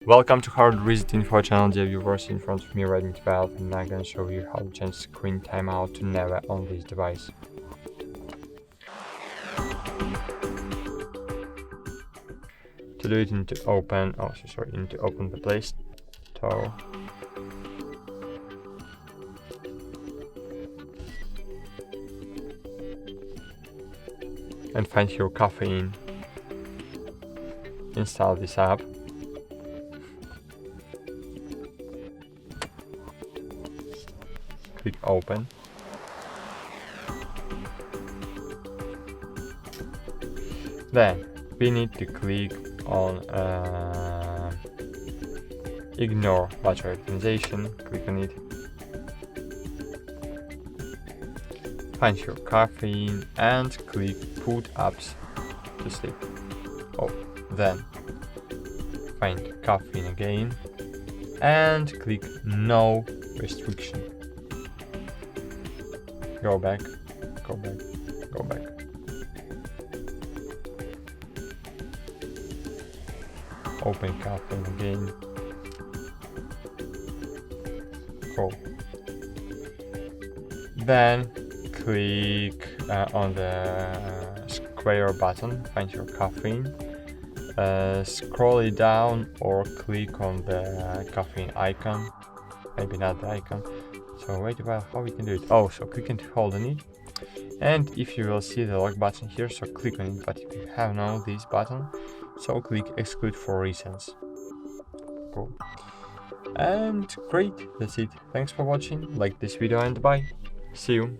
Welcome to Hard Reset Info channel, dear viewers. In front of me Redmi 12, and I'm gonna show you how to change screen timeout to never on this device. To do it, into open the Play Store. And find your Caffeine. Install this app. Click open. Then we need to click on ignore battery optimization. Click on it. Find your Caffeine and click put apps to sleep. Then find Caffeine again and click no restriction. Go back. Open Caffeine again. Go. Then click on the square button, find your Caffeine, scroll it down or click on the Caffeine icon, maybe not the icon. So wait a while, how we can do it? So click and hold on it, and if you will see the lock button here, so click on it. But if you have now this button, so click exclude for reasons. Cool. And great, that's it. Thanks for watching, like this video and bye. See you.